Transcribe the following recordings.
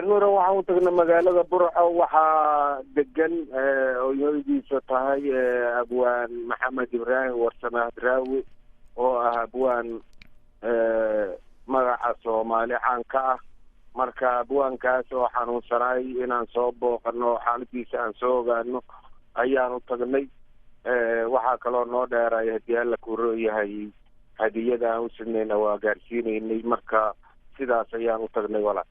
nuura waxaan u tagnay magaalada burco waxaa degan hooyadiisa tahay abwaan maxamed ibraahim warsame hadraawi oo ah abwaan magaca soomaali caan ka ah. marka abwaankaas oo xanuunsanay inaan soo booqano xaaladiisa aan soo ogaano ayaan u tagnay. waxaa kaloo noo dheeray haddii alla kuu yahay hadiyada aan u sidnayna waa gaarsiinaynay. marka sidaas ayaan u tagnay walaal.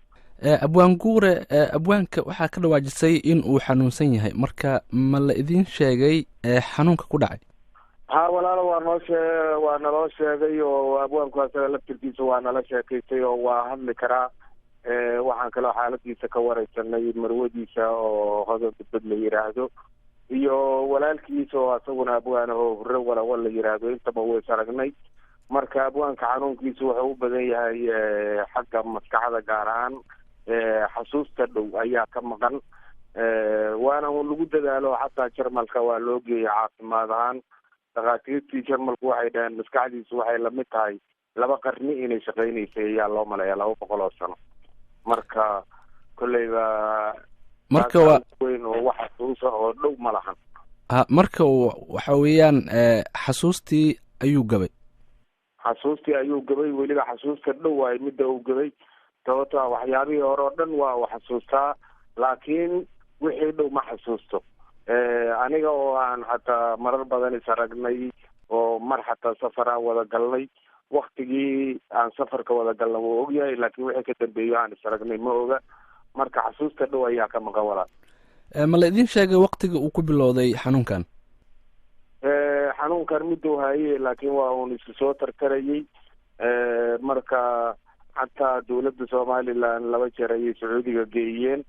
abwaan guure, abwaanka waxaa ka dhawaajisay in uu xanuunsan yahay, marka ma la idin sheegay xanuunka ku dhacay? ha walaalo waa naloo sheegay oo abwaanku asaga laftirkiisa waa nala sheekaystay oo waa hadli karaa. waxaan kaloo xaaladiisa ka wareysanay marwadiisa oo hodan dibad la yiraahdo iyo walaalkiisa oo asaguna abwaana oo hurre walawa la yiraahdo. intaba ways aragnay. marka abwaanka xanuunkiisa wuxuu u badan yahay xagga maskaxda, gaar ahaan xasuusta dhow ayaa ka maqan. waana lagu dadaalo, xataa jarmalka waa loo geeyay caafimaad ahaan. dhakhaatiirtii jarmalku waxay dhaheen maskaxdiisu waxay lamid tahay 2 qarni inay shaqaynaysay ayaa loo maleeya 200 oo sano. marka kolleyba marka waa weyn oo wax xasuusa oo dhow ma lahan. marka waxa weeyaan xasuustii ayuu gabay. weliba xasuusta dhow waay midda uu gabay. sababto waxyaabihii hore oo dhan waa uu xasuustaa, laakiin wixii dhow ma xasuusto. aniga oo aan xataa marar badan is aragnay oo mar xataa safar aan wada galnay, waktigii aan safarka wada galna wuu ogyahay, laakiin wixii ka dambeeyo aan is aragnay ma oga. marka xasuusta dhow ayaa ka maqan walaal. ma la idin sheegay waktiga uu ku bilowday xanuunkan? xanuunkan miduu haye, laakiin waa uun isu soo tartarayay. marka xataa dawladda somaliland 2 jeer ayay sacuudiga geeyeen.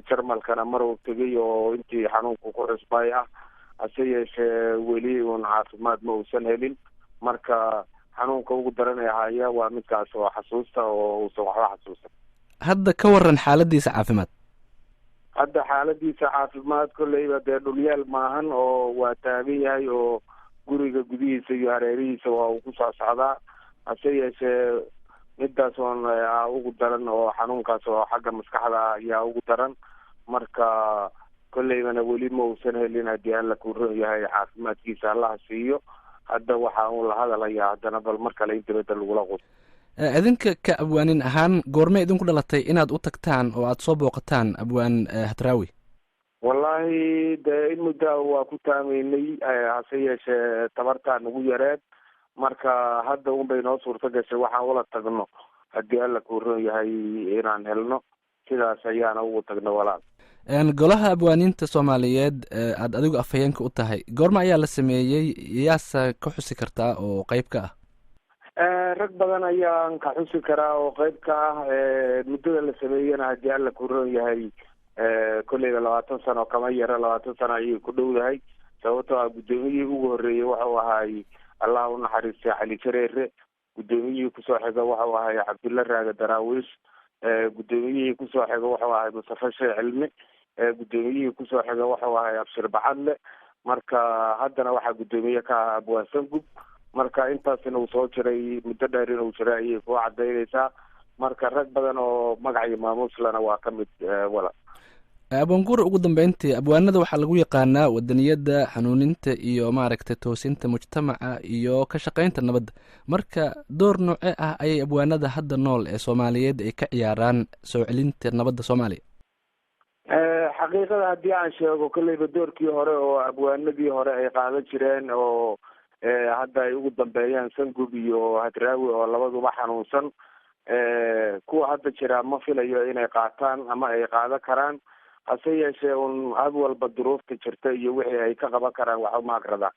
jarmalkana mar uu tegay oo intii xanuunku ku cusbay ah. hase yeeshee weli uun caafimaad ma uusan helin. marka xanuunka ugu daranaya haya waa midkaas oo xasuusta oo uusan waxba xasuusan. hadda ka waran xaaladiisa caafimaad? hadda xaaladiisa caafimaad kolleyba dee dhulyaal maahan oo waa taagan yahay oo guriga gudihiisa iyo hareerihiisa waa uu ku soo socdaa. hase yeeshee midaas oon ugu daran oo xanuunkaas oo xagga maskaxda ayaa ugu daran. marka kolleybana weli ma uusan helin haddii alla kuu ron yahay caafimaadkiisa allaha siiyo. hadda waxa uu la hadalayaa haddana bal mar kale in dibadda lagula qus. idinka ka abwaanin ahaan goorme idinku dhalatay inaad u tagtaan oo aada soo booqataan abwaan hadraawi? wallaahi dee in muddaa waa ku taamaynay, hase yeeshee tabartaa nagu yareed. marka hadda unbay noo suurto gashay waxaan ula tagno haddii alla kuu ron yahay inaan helno. sidaas ayaana ugu tagno walaal. golaha abwaaniinta soomaaliyeed aada adigu afhayeenka u tahay, goorma ayaa la sameeyey? yaasa ka xusi kartaa oo qeyb ka ah? rag badan ayaan ka xusi karaa oo qeyb ka ah. muddada la sameeyena haddii alla kuu ron yahay kolleyba 20 sano kama yara, 20 sano ayay ku dhowdahay. sababtoo ah guddoomiyihii ugu horreeyey wuxuu ahaay allah u naxariistay cali jareere. guddoomiyihii kusoo xiga wuxuu ahay cabdulla raaga daraawiish. guddoomiyihii kusoo xiga wuxuu ahay mustafa sheekh cilmi. guddoomiyihii kusoo xiga wuxuu ahay abshir bacadle. marka haddana waxaa guddoomiye ka ah abwaan sangub. marka intaasina uu soo jiray muddo dheer inuu jiray ayay ku cadaynaysaa. marka rag badan oo magac iyo maamuuslana waa ka mid wala. abwaan guure, ugu dambeyntii abwaanada waxaa lagu yaqaanaa wadaniyadda, xanuuninta iyo maaragtay toosinta mujtamaca iyo ka shaqaynta nabadda. marka door noocee ah ayay abwaanada hadda nool ee soomaaliyeed ay ka ciyaaraan soo celinta nabadda soomaaliya? xaqiiqada haddii aan sheego kolleyba doorkii hore oo abwaanadii hore ay qaadan jireen oo hadda ay ugu dambeeyaan sangub iyo hadraawi oo labaduba xanuunsan. kuwa hadda jira ma filayo inay qaataan ama ay qaadan karaan. hase yeeshee un had walba duruufta jirta iyo wixii ay ka qaban karaan wax uma agrada.